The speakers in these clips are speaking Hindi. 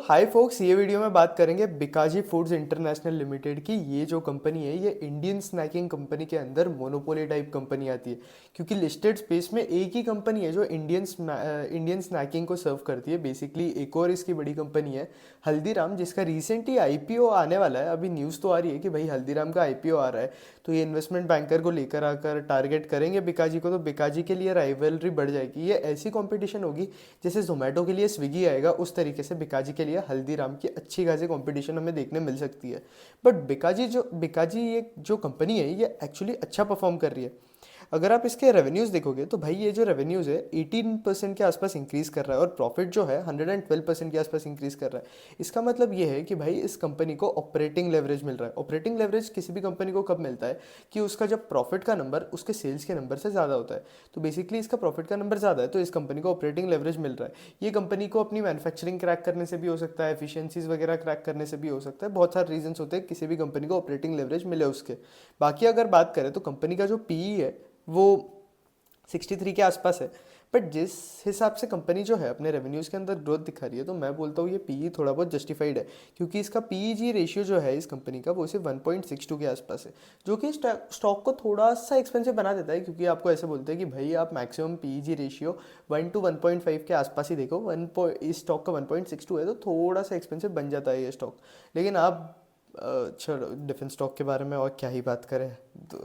हाय फोक्स, ये वीडियो में बात करेंगे बिकाजी फूड्स इंटरनेशनल लिमिटेड की। ये जो कंपनी है ये इंडियन स्नैकिंग कंपनी के अंदर मोनोपोली टाइप कंपनी आती है, क्योंकि लिस्टेड स्पेस में एक ही कंपनी है जो इंडियन स्नैकिंग को सर्व करती है। बेसिकली एक और इसकी बड़ी कंपनी है हल्दीराम, जिसका रिसेंटली आईपीओ आने वाला है। अभी न्यूज़ तो आ रही है कि भाई हल्दीराम का आईपीओ आ रहा है, तो ये इन्वेस्टमेंट बैंकर को लेकर आकर टारगेट करेंगे बिकाजी को, तो बिकाजी के लिए राइवलरी बढ़ जाएगी। ये ऐसी कंपटीशन होगी जैसे जोमेटो के लिए स्विगी आएगा, उस तरीके से बिकाजी के लिए हल्दीराम की अच्छी खासी कंपटीशन हमें देखने मिल सकती है। बट बिकाजी ये जो कंपनी है ये एक्चुअली अच्छा परफॉर्म कर रही है। अगर आप इसके रेवेन्यूज़ देखोगे तो भाई ये जो रेवेन्यूज़ है 18% के आसपास इंक्रीज़ कर रहा है, और प्रॉफिट जो है 112% के आसपास इंक्रीज़ कर रहा है। इसका मतलब ये है कि भाई इस कंपनी को ऑपरेटिंग लेवरेज मिल रहा है। ऑपरेटिंग लेवरेज किसी भी कंपनी को कब मिलता है कि उसका जब प्रॉफिट का नंबर उसके सेल्स के नंबर से ज़्यादा होता है। तो बेसिकली इसका प्रॉफिट का नंबर ज़्यादा है, तो इस कंपनी को ऑपरेटिंग लेवरेज मिल रहा है। ये कंपनी को अपनी मैन्युफैक्चरिंग क्रैक करने से भी हो सकता है, एफिशिएंसीज वगैरह क्रैक करने से भी हो सकता है। बहुत सारे रीजंस होते हैं किसी भी कंपनी को ऑपरेटिंग लेवरेज मिले उसके। बाकी अगर बात करें तो कंपनी का जो पीई है वो 63 के आसपास है। बट जिस हिसाब से कंपनी जो है अपने रेवेन्यूज़ के अंदर ग्रोथ दिखा रही है, तो मैं बोलता हूँ ये पीई थोड़ा बहुत जस्टिफाइड है, क्योंकि इसका पीई रेशियो जो है इस कंपनी का वो सिर्फ 1.62 के आसपास है, जो कि स्टॉक को थोड़ा सा एक्सपेंसिव बना देता है। क्योंकि आपको ऐसे बोलते हैं कि भाई आप मैक्सिमम पीई रेशियो 1 to 1.5 के आसपास ही देखो। इस स्टॉक का 1.62 है, तो थोड़ा सा एक्सपेंसिव बन जाता है ये स्टॉक। लेकिन आप चलो डिफेंस स्टॉक के बारे में और क्या ही बात करें, तो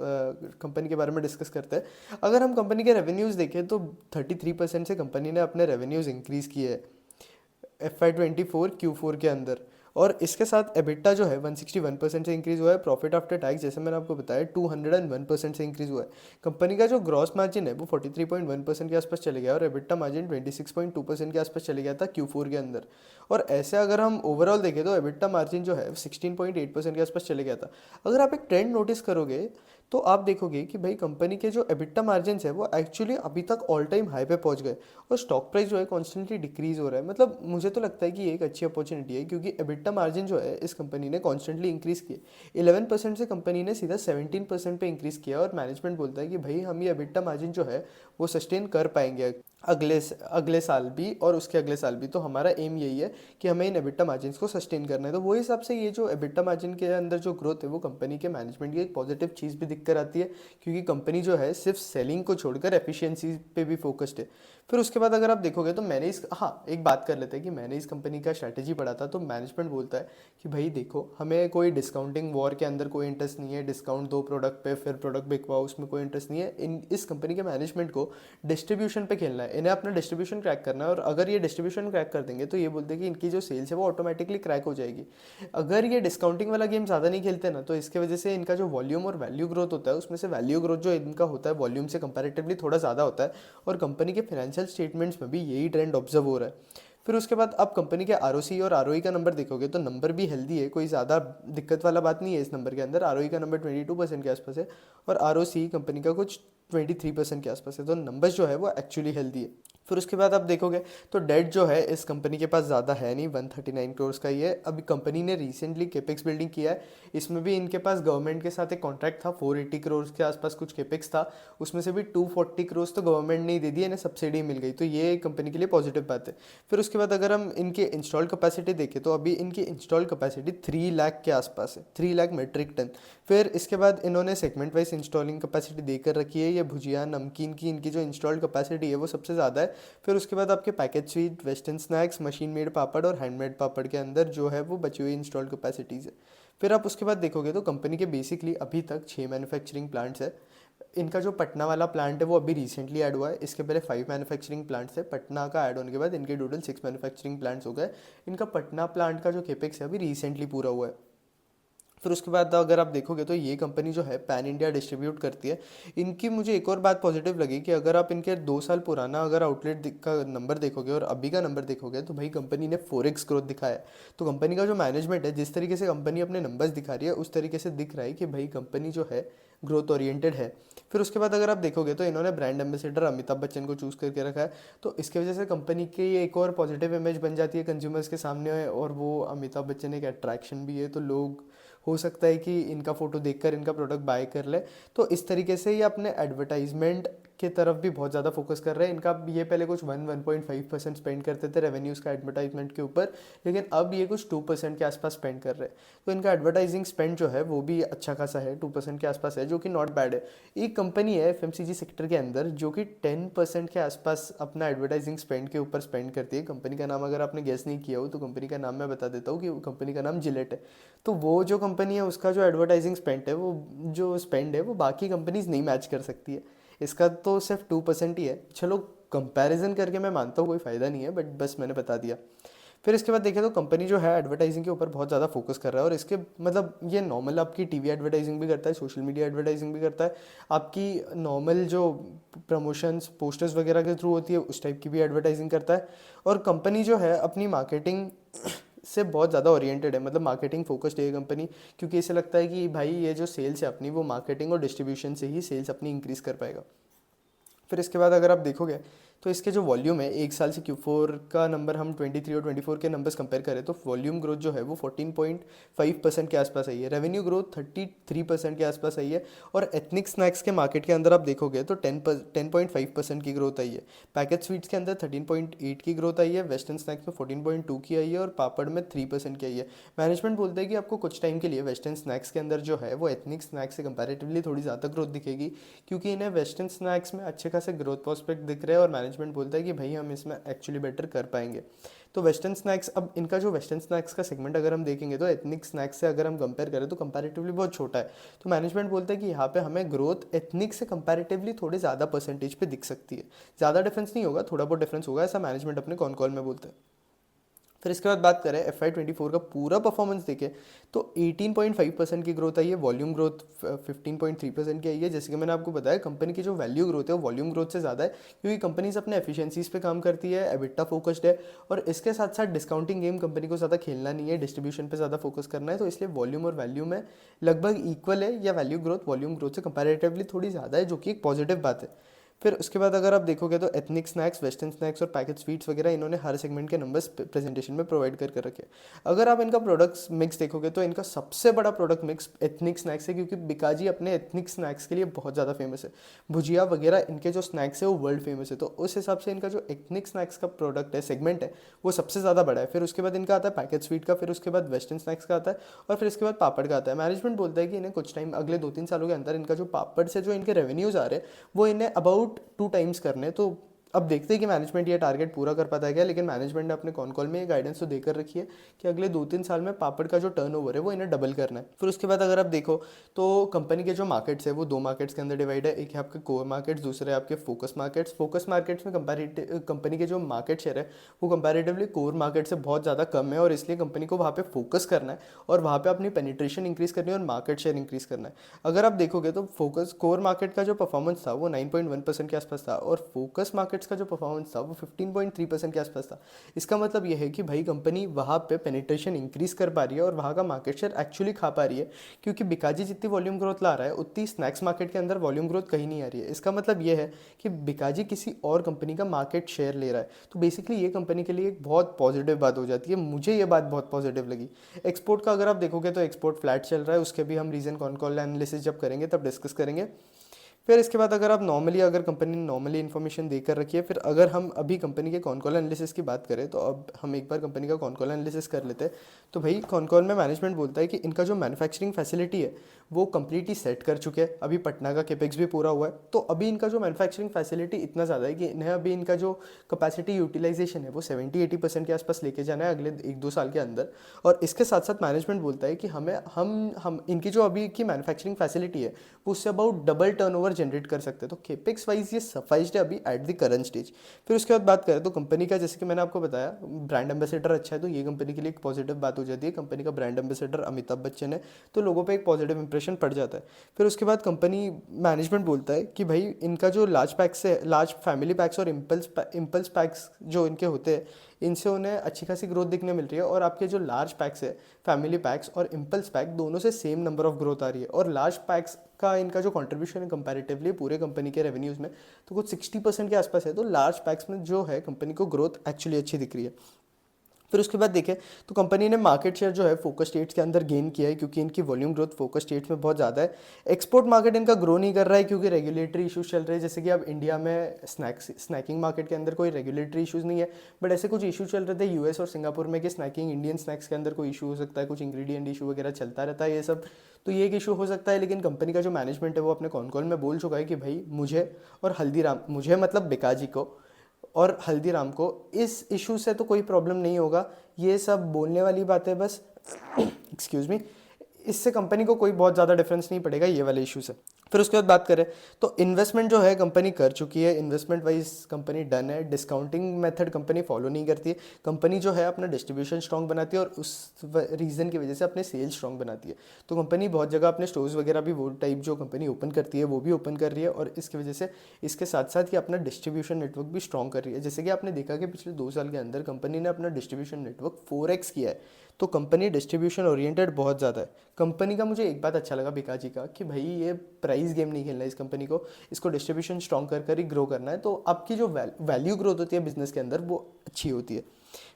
कंपनी के बारे में डिस्कस करते हैं। अगर हम कंपनी के रेवेन्यूज़ देखें तो 33% से कंपनी ने अपने रेवेन्यूज़ इंक्रीज़ किए हैं FY24 Q4 के अंदर। और इसके साथ एबिटा जो है 161% से इंक्रीज़ हुआ है। प्रॉफिट आफ्टर टैक्स जैसे मैंने आपको बताया 201% से इंक्रीज़ हुआ है। कंपनी का जो ग्रॉस मार्जिन है वो 43.1% के आसपास चले गया, और एबिटा मार्जिन 26.2% के आसपास चले गया था Q4 के अंदर। और ऐसे अगर हम ओवरऑल देखें तो एबिटा मार्जिन जो है 16.8% के आसपास चले गया था। अगर आप एक ट्रेंड नोटिस करोगे तो आप देखोगे कि भाई कंपनी के जो एबिटा मार्जिन है वो एक्चुअली अभी तक ऑल टाइम हाई पे पहुंच गए, और स्टॉक प्राइस जो है कॉन्स्टेंटली डिक्रीज हो रहा है। मतलब मुझे तो लगता है कि ये एक अच्छी अपॉर्चुनिटी है, क्योंकि एबिटा मार्जिन जो है इस कंपनी ने कॉन्स्टेंटली इंक्रीज किए। 11% से कंपनी ने सीधा 17% पे इंक्रीज किया, और मैनेजमेंट बोलता है कि भाई हम ये एबिटा मार्जिन जो है वो सस्टेन कर पाएंगे अगले साल भी और उसके अगले साल भी। तो हमारा एम यही है कि हमें इन एबिटा मार्जिन को सस्टेन करना है। तो वो हिसाब से ये जो एबिटा मार्जिन के अंदर जो ग्रोथ है वो कंपनी के मैनेजमेंट की एक पॉजिटिव चीज़ भी दिख कर आती है, क्योंकि कंपनी जो है सिर्फ सेलिंग को छोड़कर एफिशिएंसी पे भी फोकस्ड है। फिर उसके बाद अगर आप देखोगे तो मैंने इस हाँ एक बात कर लेते हैं कि मैंने इस कंपनी का स्ट्रैटेजी पढ़ा था। तो मैनेजमेंट बोलता है कि भाई देखो, हमें कोई डिस्काउंटिंग वॉर के अंदर कोई इंटरेस्ट नहीं है। डिस्काउंट दो प्रोडक्ट पे फिर प्रोडक्ट बिकवाओ, उसमें कोई इंटरेस्ट नहीं है। इस कंपनी के मैनेजमेंट को डिस्ट्रीब्यूशन पे खेलना है, इन्हें अपना डिस्ट्रीब्यूशन क्रैक करना है। और अगर ये डिस्ट्रीब्यूशन क्रैक कर देंगे तो ये बोलते हैं कि इनकी जो सेल्स है वो ऑटोमेटिकली क्रैक हो जाएगी। अगर ये डिस्काउंटिंग वाला गेम ज़्यादा नहीं खेलते ना, तो इसके वजह से इनका जो वॉल्यूम और वैल्यू ग्रोथ होता है उसमें से वैल्यू ग्रोथ जो इनका होता है वॉल्यूम से कंपैरेटिवली थोड़ा ज़्यादा होता है, और कंपनी के फाइनेंशियल स्टेटमेंट्स में भी यही ट्रेंड ऑब्जर्व हो रहा है। फिर उसके बाद आप कंपनी के ROC और ROE का नंबर देखोगे तो नंबर भी हेल्दी है, कोई ज़्यादा दिक्कत वाला बात नहीं है इस नंबर के अंदर। ROE का नंबर 22% के आसपास है, और ROC कंपनी का कुछ 23% के आसपास है। तो नंबर्स जो है वो एक्चुअली हेल्दी है। फिर उसके बाद आप देखोगे तो डेट जो है इस कंपनी के पास ज़्यादा है नहीं, 139 करोड़ का ही है। अभी कंपनी ने रिसेंटली केपेक्स बिल्डिंग किया है, इसमें भी इनके पास गवर्नमेंट के साथ एक कॉन्ट्रैक्ट था, 480 करोड़ के आसपास कुछ केपेक्स था। उसमें से भी 240 करोड़ तो गवर्नमेंट ने ही दे दिया, इन्हें सब्सिडी मिल गई, तो ये कंपनी के लिए पॉजिटिव बात है। फिर उसके बाद अगर हम इनके इंस्टॉल कैपेसिटी देखें तो अभी इनकी इंस्टॉल कैपेसिटी 3 लाख के आसपास है, 3 लाख मेट्रिक टन। फिर इसके बाद इन्होंने सेगमेंट वाइज इंस्टॉलिंग कैपेसिटी देकर रखी है। ये भुजिया नमकीन की इनकी जो इंस्टॉल्ड कैपेसिटी है वो सबसे ज़्यादा है। फिर उसके बाद आपके package sweet, western snacks, machine made papad और हैंडमेड पापड़ के अंदर जो है वो बची हुई इंस्टॉल्ड कैपेसिटीज़ है। फिर आप उसके बाद देखोगे तो कंपनी के बेसिकली अभी तक 6 मैन्युफैक्चरिंग प्लांट्स है। इनका जो पटना वाला प्लांट है वो अभी रिसेंटली ऐड हुआ है, इसके पहले 5 मैन्युफैक्चरिंग प्लांट्स है। पटना का ऐड होने के बाद इनके टोटल 6 मैन्युफैक्चरिंग प्लांट्स हो गए। इनका पटना प्लांट का जो केपेक्स है अभी रिसेंटली पूरा हुआ है। फिर उसके बाद अगर आप देखोगे तो ये कंपनी जो है पैन इंडिया डिस्ट्रीब्यूट करती है। इनकी मुझे एक और बात पॉजिटिव लगी कि अगर आप इनके 2 साल पुराना अगर आउटलेट का नंबर देखोगे और अभी का नंबर देखोगे तो भाई कंपनी ने 4x ग्रोथ दिखाया है। तो कंपनी का जो मैनेजमेंट है, जिस तरीके से कंपनी अपने नंबर्स दिखा रही है उस तरीके से दिख रहा है कि भाई कंपनी जो है ग्रोथ ओरिएंटेड है। फिर उसके बाद अगर आप देखोगे तो इन्होंने ब्रांड एम्बेसडर अमिताभ बच्चन को चूज़ करके रखा है। तो इसके वजह से कंपनी की एक और पॉजिटिव इमेज बन जाती है कंज्यूमर्स के सामने, और वो अमिताभ बच्चन एक अट्रैक्शन भी है, तो लोग हो सकता है कि इनका फ़ोटो देखकर इनका प्रोडक्ट बाय कर ले। तो इस तरीके से ये अपने एडवर्टाइजमेंट के तरफ भी बहुत ज़्यादा फोकस कर रहे हैं। इनका ये पहले कुछ 1.5% स्पेंड करते थे रेवेन्यूज़ का एडवर्टाइजमेंट के ऊपर, लेकिन अब ये कुछ 2% के आसपास स्पेंड कर रहे हैं। तो इनका एडवर्टाइजिंग स्पेंड जो है वो भी अच्छा खासा है, 2% के आसपास है, जो कि नॉट बैड है। एक कंपनी है एफएमसीजी सेक्टर के अंदर जो कि 10% के आसपास अपना एडवर्टाइजिंग स्पेंड के ऊपर स्पेंड करती है। कंपनी का नाम अगर आपने गेस नहीं किया हो तो कंपनी का नाम मैं बता देता हूँ कि कंपनी का नाम जिलेट है। तो वो जो कंपनी है उसका जो एडवर्टाइजिंग स्पेंड है वो बाकी कंपनीज नहीं मैच कर सकती है। इसका तो सिर्फ 2% ही है। चलो कंपैरिजन करके मैं मानता हूँ कोई फ़ायदा नहीं है, बट बस मैंने बता दिया। फिर इसके बाद देखें तो कंपनी जो है एडवर्टाइजिंग के ऊपर बहुत ज़्यादा फोकस कर रहा है, और इसके मतलब ये नॉर्मल आपकी टीवी एडवर्टाइजिंग भी करता है, सोशल मीडिया एडवर्टाइजिंग भी करता है, आपकी नॉर्मल जो प्रमोशंस पोस्टर्स वगैरह के थ्रू होती है उस टाइप की भी एडवर्टाइजिंग करता है। और कंपनी जो है अपनी मार्केटिंग से बहुत ज़्यादा ओरिएंटेड है, मतलब मार्केटिंग फोकस्ड है ये कंपनी, क्योंकि इसे लगता है कि भाई ये जो सेल्स है अपनी वो मार्केटिंग और डिस्ट्रीब्यूशन से ही सेल्स अपनी इंक्रीज़ कर पाएगा। फिर इसके बाद अगर आप देखोगे तो इसके जो वॉल्यूम है एक साल से Q4 का नंबर हम 23 और 24 के नंबर्स कंपेयर करें तो वॉल्यूम ग्रोथ जो है वो 14.5% के आसपास आई है, रेवेन्यू ग्रोथ 33% के आसपास आई है, और एथनिक स्नैक्स के मार्केट के अंदर आप देखोगे तो 10.5% की ग्रोथ आई है। पैकेज स्वीट्स के अंदर 13.8 की ग्रोथ आई है, वेस्टर्न स्नैक्स में 14.2 की आई है, और पापड़ में 3% की आई है। मैनेजमेंट बोलता है कि आपको कुछ टाइम के लिए वेस्टर्न स्नैक्स के अंदर जो है वो एथनिक स्नैक्स से कंपैरेटिवली थोड़ी ज़्यादा ग्रोथ दिखेगी, क्योंकि इन्हें वेस्टर्न स्नैक्स में अच्छे खासे ग्रोथ प्रोस्पेक्ट दिख रहे हैं, और मैनेजमेंट बोलता है कि भाई हम इसमें एक्चुअली बेटर कर पाएंगे। तो वेस्टर्न स्नैक्स, अब इनका जो वेस्टर्न स्नैक्स का सेगमेंट अगर हम देखेंगे तो एथनिक स्नैक्स से अगर हम कंपेयर करें तो कंपैरेटिवली बहुत छोटा है। तो मैनेजमेंट बोलता है कि यहाँ पे हमें ग्रोथ एथनिक से कंपैरेटिवली थोड़ी ज़्यादा परसेंटेज पे दिख सकती है। ज़्यादा डिफरेंस नहीं होगा, थोड़ा बहुत डिफरेंस होगा, ऐसा मैनेजमेंट अपने कॉन कॉल में बोलता है। फिर इसके बाद बात करें FY24 का पूरा परफॉर्मेंस देखें तो 18.5% की ग्रोथ आई है, वॉल्यूम ग्रोथ 15.3% की आई है। जैसे कि मैंने आपको बताया कंपनी की जो वैल्यू ग्रोथ है वो वॉल्यूम ग्रोथ से ज़्यादा है, क्योंकि कंपनीज अपने एफिशिएंसीज पे काम करती है, एबिटा फोकस्ड है, और इसके साथ साथ डिस्काउंटिंग गेम कंपनी को ज़्यादा खेलना नहीं है, डिस्ट्रीब्यूशन पे ज़्यादा फोकस करना है, तो इसलिए वॉल्यूम और वैल्यू में लगभग इक्वल है, या वैल्यू ग्रोथ वॉल्यूम ग्रोथ से कंपैरेटिवली थोड़ी ज़्यादा है, जो कि एक पॉजिटिव बात है। फिर उसके बाद अगर आप देखोगे तो एथनिक स्नैक्स, वेस्टर्न स्नैक्स और पैकेज स्वीट्स वगैरह इन्होंने हर सेगमेंट के नंबर्स प्रेजेंटेशन में प्रोवाइड कर रखे हैं। अगर आप इनका प्रोडक्ट्स मिक्स देखोगे तो इनका सबसे बड़ा प्रोडक्ट मिक्स एथनिक स्नैक्स है, क्योंकि बिकाजी अपने एथनिक स्नैक्स के लिए बहुत ज़्यादा फेमस है। भुजिया वगैरह इनके जो स्नैक्स है वो वर्ल्ड फेमस है, तो उस हिसाब से इनका जो एथनिक स्नैक्स का प्रोडक्ट है, सेगमेंट है, वो सबसे ज़्यादा बड़ा है। फिर उसके बाद इनका आता है पैकेज स्वीट का, फिर उसके बाद वेस्टर्न स्नैक्स का आता है, और फिर इसके बाद पापड़ का आता है। मैनेजमेंट बोलता है कि इन्हें कुछ टाइम अगले 2-3 सालों के अंदर इनका जो पापड़ से जो इनके रेवेन्यूज़ आ रहे हैं वो इन्हें अबाउट 2 टाइम्स करने। तो अब देखते हैं कि मैनेजमेंट ये टारगेट पूरा कर पाता है क्या, लेकिन मैनेजमेंट ने अपने कॉन कॉल में ये गाइडेंस तो देकर रखी है कि अगले 2-3 साल में पापड़ का जो टर्नओवर है वो इन्हें डबल करना है। फिर उसके बाद अगर आप देखो तो कंपनी के जो मार्केट्स है वो 2 मार्केट्स के अंदर डिवाइड है, एक है आपके कोर मार्केट्स, दूसरे आपके फोकस मार्केट्स। फोकस मार्केट्स में कंपैरेटिव कंपनी के जो मार्केट शेयर है वो कंपैरेटिवली कोर मार्केट से बहुत ज़्यादा कम है, और इसलिए कंपनी को वहाँ पे फोकस करना है और वहाँ पे अपनी पेनिट्रेशन इंक्रीज़ करनी है और मार्केट शेयर इंक्रीज़ करना है। अगर आप देखोगे तो फोकस कोर मार्केट का जो परफॉर्मेंस था वो 9.1% के आसपास था, और फोकस मार्केट्स का जो परफॉर्मेंस था वो 15.3% के आसपास था। इसका मतलब ये है कि भाई कंपनी वहाँ पे पेनिट्रेशन इंक्रीज़ कर पा रही है और वहाँ का मार्केट शेयर एक्चुअली खा पा रही है, क्योंकि बिकाजी जितनी वॉल्यूम ग्रोथ ला रहा है उतनी स्नैक्स मार्केट के अंदर वॉल्यूम ग्रोथ कहीं नहीं आ रही है। इसका मतलब ये है कि बिकाजी किसी और कंपनी का मार्केट शेयर ले रहा है। तो बेसिकली ये कंपनी के लिए एक बहुत पॉजिटिव बात हो जाती है, मुझे ये बात बहुत पॉजिटिव लगी। एक्सपोर्ट का अगर आप देखोगे तो एक्सपोर्ट फ्लैट चल रहा है, उसके भी हम रीज़न कॉन कॉल एनालिसिस जब करेंगे तब डिस्कस करेंगे। फिर इसके बाद अगर आप नॉर्मली अगर कंपनी ने नॉर्मली इन्फॉर्मेशन देकर रखी है, फिर अगर हम अभी कंपनी के कॉन कॉल एनालिसिस की बात करें तो अब हम एक बार कंपनी का कॉन कॉल एनालिसिस कर लेते हैं। तो भाई कॉन कॉल में मैनेजमेंट बोलता है कि इनका जो मैन्युफैक्चरिंग फैसिलिटी है वो कंप्लीटली सेट कर चुके हैं, अभी पटना का केपेक्स भी पूरा हुआ है, तो अभी इनका जो मैन्युफैक्चरिंग फैसिलिटी इतना ज़्यादा है कि इन्हें अभी इनका जो कैपेसिटी यूटिलाइजेशन है वो 70-80% के आसपास लेके जाना है अगले 1-2 साल के अंदर। और इसके साथ साथ मैनेजमेंट बोलता है कि हमें हम इनकी जो अभी की मैन्युफैक्चरिंग फैसिलिटी है वो उससे अबाउट डबल टर्नओवर जनरेट कर सकते हैं, तो केपेक्स वाइज ये सफाइज्ड है अभी एट द करंट स्टेज। फिर उसके बाद बात करें तो कंपनी का, जैसे कि मैंने आपको बताया, ब्रांड एम्बेसडर अच्छा है, तो ये कंपनी के लिए एक पॉजिटिव बात हो जाती है। कंपनी का ब्रांड एम्बेसडर अमिताभ बच्चन है, तो लोगों पे एक पॉजिटिव इंप्रेशन पड़ जाता है। फिर उसके बाद कंपनी मैनेजमेंट बोलता है कि भाई इनका जो लार्ज पैक्स है, लार्ज फैमिली पैक्स और इम्पल्स पैक्स जो इनके होते हैं इनसे उन्हें अच्छी खासी ग्रोथ दिखने मिल रही है, और आपके जो लार्ज पैक्स है, फैमिली पैक्स और इम्पल्स पैक, दोनों से सेम नंबर ऑफ ग्रोथ आ रही है, और लार्ज पैक्स का इनका जो कंट्रीब्यूशन है कंपैरेटिवली पूरे कंपनी के रेवेन्यूज़ में तो कुछ 60% के आसपास है, तो लार्ज पैक्स में जो है कंपनी को ग्रोथ एक्चुअली अच्छी दिख रही है। फिर उसके बाद देखें तो कंपनी ने मार्केट शेयर जो है फोकस स्टेट्स के अंदर गेन किया है, क्योंकि इनकी वॉल्यूम ग्रोथ फोकस स्टेट्स में बहुत ज़्यादा है। एक्सपोर्ट मार्केट इनका ग्रो नहीं कर रहा है क्योंकि रेगुलेटरी इशूज़ चल रहे हैं। जैसे कि अब इंडिया में स्नैकिंग मार्केट के अंदर कोई रेगुलेटरी इशूज़ नहीं है, बट ऐसे कुछ इशू चल रहे थे यूएस और सिंगापुर में कि स्नैकिंग इंडियन स्नैक्स के अंदर कोई इशू हो सकता है, कुछ इंग्रेडिएंट इशू वगैरह चलता रहता है ये सब। तो ये एक इशू हो सकता है, लेकिन कंपनी का जो मैनेजमेंट है वो अपने कॉन कॉल में बोल चुका है कि भाई मुझे और हल्दीराम, मुझे मतलब बिकाजी को और हल्दीराम को इस इशू से तो कोई प्रॉब्लम नहीं होगा। ये सब बोलने वाली बात है बस। Excuse me. इससे कंपनी को कोई बहुत ज़्यादा डिफरेंस नहीं पड़ेगा ये वाले इशू से। फिर उसके बाद बात करें तो इन्वेस्टमेंट जो है कंपनी कर चुकी है, इन्वेस्टमेंट वाइज कंपनी डन है। डिस्काउंटिंग मेथड कंपनी फॉलो नहीं करती है। कंपनी जो है अपना डिस्ट्रीब्यूशन स्ट्रॉन्ग बनाती है और उस रीज़न की वजह से अपने सेल्स स्ट्रॉन्ग बनाती है। तो कंपनी बहुत जगह अपने स्टोर्स वगैरह भी वो टाइप जो कंपनी ओपन करती है वो भी ओपन कर रही है, और इसकी वजह से इसके साथ साथ ये अपना डिस्ट्रीब्यूशन नेटवर्क भी स्ट्रॉन्ग कर रही है। जैसे कि आपने देखा कि पिछले 2 साल के अंदर कंपनी ने अपना डिस्ट्रीब्यूशन नेटवर्क 4x किया है। तो कंपनी डिस्ट्रीब्यूशन ओरिएंटेड बहुत ज़्यादा है। कंपनी का मुझे एक बात अच्छा लगा बिकाजी का कि भाई ये प्राइस गेम नहीं खेलना है इस कंपनी को, इसको डिस्ट्रीब्यूशन स्ट्रॉन्ग कर कर ही ग्रो करना है। तो आपकी जो वैल्यू ग्रोथ होती है बिजनेस के अंदर वो अच्छी होती है।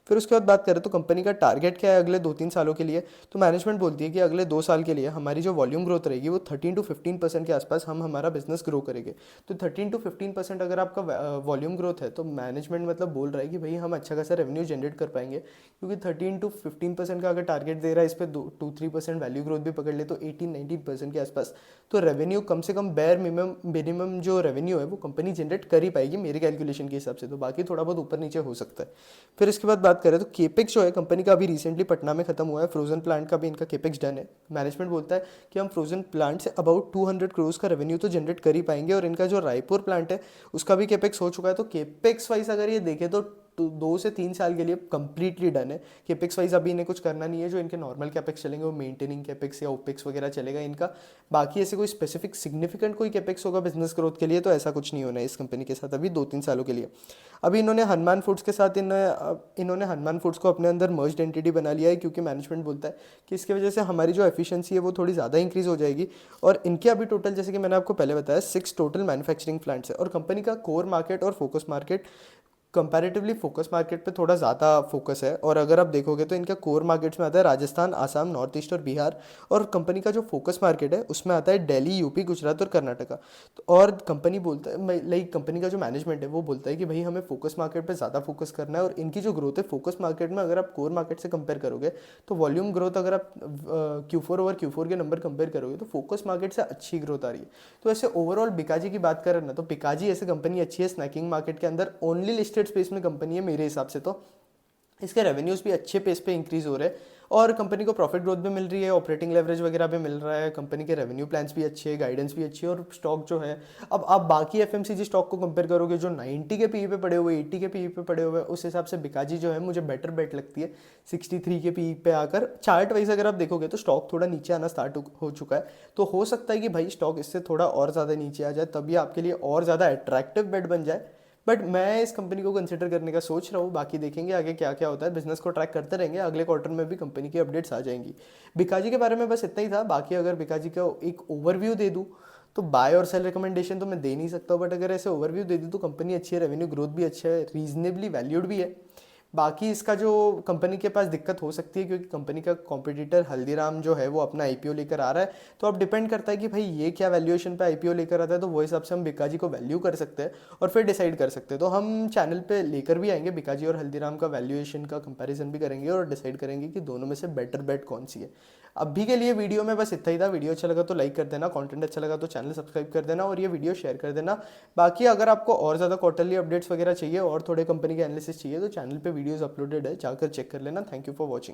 फिर उसके बाद बात करें तो कंपनी का टारगेट क्या है अगले 2-3 सालों के लिए। तो मैनेजमेंट बोलती है कि अगले 2 साल के लिए हमारी जो वॉल्यूम ग्रोथ रहेगी वो 13 to 15% के आसपास हम हमारा बिजनेस ग्रो करेंगे। तो 13 to 15% अगर आपका वॉल्यूम ग्रोथ है तो मैनेजमेंट मतलब बोल रहा है कि भाई हम अच्छा खासा रेवेन्यू जनरेट कर पाएंगे, क्योंकि 13 to 15% का अगर टारगेट दे रहा है, इस पर 2-3% वैल्यू ग्रोथ भी पकड़ ले तो 18-19% के आसपास तो रेवेन्यू कम से कम बेयर मिनिमम जो रेवेन्यू है वो कंपनी जनरेट कर ही पाएगी मेरे कैलकुलेशन के हिसाब से। तो बाकी थोड़ा बहुत ऊपर नीचे हो सकता है। फिर इसके बाद बात करें तो केपेक्स जो है कंपनी का अभी रिसेंटली पटना में खत्म हुआ है, फ्रोजन प्लांट का भी इनका केपेक्स डन है। मैनेजमेंट बोलता है कि हम frozen plant say about 200 crore का रेवेन्यू तो जनरेट कर ही पाएंगे, और इनका जो रायपुर प्लांट है उसका भी केपेक्स हो चुका है। तो केपेक्स वाइज अगर ये देखें तो 2 से 3 साल के लिए कंप्लीटली डन है। केपेक्स वाइज अभी इन्हें कुछ करना नहीं है। जो इनके नॉर्मल कैपेक्स चलेंगे वो मेंटेनिंग कैपेक्स या ओपेक्स वगैरह चलेगा इनका। बाकी ऐसे कोई स्पेसिफिक सिग्निफिकेंट कोई कैपेक्स होगा बिजनेस ग्रोथ के लिए तो ऐसा कुछ नहीं होना है इस कंपनी के साथ अभी 2-3 सालों के लिए। अभी इन्होंने हनुमान फूड्स के साथ इन्होंने हनुमान फूड्स को अपने अंदर मर्ज्ड एंटिटी बना लिया है, क्योंकि मैनेजमेंट बोलता है कि इसकी वजह से हमारी जो एफिशिएंसी है वो थोड़ी ज़्यादा इंक्रीज़ हो जाएगी। और इनके अभी टोटल, जैसे कि मैंने आपको पहले बताया, 6 टोटल मैन्युफैक्चरिंग प्लांट्स है। और कंपनी का कोर मार्केट और focus market, comparatively focus market पे थोड़ा ज़्यादा फोकस है। और अगर आप देखोगे तो इनका कोर मार्केट्स में आता है राजस्थान, आसाम, नॉर्थ ईस्ट और बिहार। और कंपनी का जो फोकस मार्केट है उसमें आता है दिल्ली, यूपी, गुजरात और कर्नाटका। तो और कंपनी बोलता है, लाइक कंपनी का जो मैनेजमेंट है वो बोलता है कि भाई हमें फोकस मार्केट पे ज़्यादा फोकस करना है। और इनकी जो ग्रोथ है फोकस मार्केट में अगर आप कोर मार्केट से कंपेयर करोगे तो वॉल्यूम ग्रोथ अगर आप Q4 के नंबर कंपेयर करोगे तो फोकस मार्केट से अच्छी ग्रोथ आ रही है। तो ऐसे ओवरऑल बिकाजी की बात करें ना तो बिकाजी ऐसे कंपनी अच्छी है स्नैकिंग मार्केट के अंदर, ओनली लिस्टेड स्पेस में कंपनी है मेरे हिसाब से। तो इसके रेवेन्यूज भी अच्छे पेस पे इंक्रीज हो रहे हैं और कंपनी को प्रॉफिट ग्रोथ भी मिल रही है, ऑपरेटिंग लेवरेज वगैरह भी मिल रहा है। कंपनी के रेवेन्यू प्लान्स भी अच्छे हैं, गाइडेंस भी अच्छी है। और स्टॉक जो है, अब आप बाकी एफएमसीजी स्टॉक को कंपेयर करोगे जो 90 के पीई पे पड़े हुए, 80 के पीई पे पड़े हुए, उस हिसाब से बिकाजी जो है मुझे बेटर बेट लगती है 63 के पीई पे आकर। चार्ट वाइज अगर आप देखोगे तो स्टॉक थोड़ा नीचे आना स्टार्ट हो चुका है। तो हो सकता है कि भाई स्टॉक इससे थोड़ा और ज़्यादा नीचे आ जाए, तब ये आपके लिए और ज़्यादा अट्रैक्टिव बेट बन जाए। बट मैं इस कंपनी को कंसिडर करने का सोच रहा हूँ। बाकी देखेंगे आगे क्या क्या होता है, बिजनेस को ट्रैक करते रहेंगे। अगले क्वार्टर में भी कंपनी की अपडेट्स आ जाएंगी। बिकाजी के बारे में बस इतना ही था। बाकी अगर बिकाजी का एक ओवरव्यू दे दूँ तो बाय और सेल रिकमेंडेशन तो मैं दे नहीं सकता, बट अगर ऐसे ओवरव्यू दे दूँ तो कंपनी अच्छी है, रेवेन्यू ग्रोथ भी अच्छा है, रीजनेबली वैल्यूड भी है। बाकी इसका जो कंपनी के पास दिक्कत हो सकती है क्योंकि कंपनी का कॉम्पिटिटर हल्दीराम जो है वो अपना आईपीओ लेकर आ रहा है। तो अब डिपेंड करता है कि भाई ये क्या वैल्यूएशन पे आईपीओ लेकर आता है, तो वो हिसाब से हम बिकाजी को वैल्यू कर सकते हैं और फिर डिसाइड कर सकते हैं। तो हम चैनल पे लेकर भी आएंगे बिकाजी और हल्दीराम का वैल्यूएशन का कंपैरिजन भी करेंगे और डिसाइड करेंगे कि दोनों में से बेटर बेट कौन सी है। अभी के लिए वीडियो में बस इतना ही था। वीडियो अच्छा लगा तो लाइक कर देना, कंटेंट अच्छा लगा तो चैनल सब्सक्राइब कर देना और ये वीडियो शेयर कर देना। बाकी अगर आपको और ज़्यादा क्वार्टरली अपडेट्स वगैरह चाहिए और थोड़े कंपनी के एनालिसिस चाहिए तो चैनल पे वीडियोस अपलोडेड है, जाकर चेक कर लेना। Thank you for watching.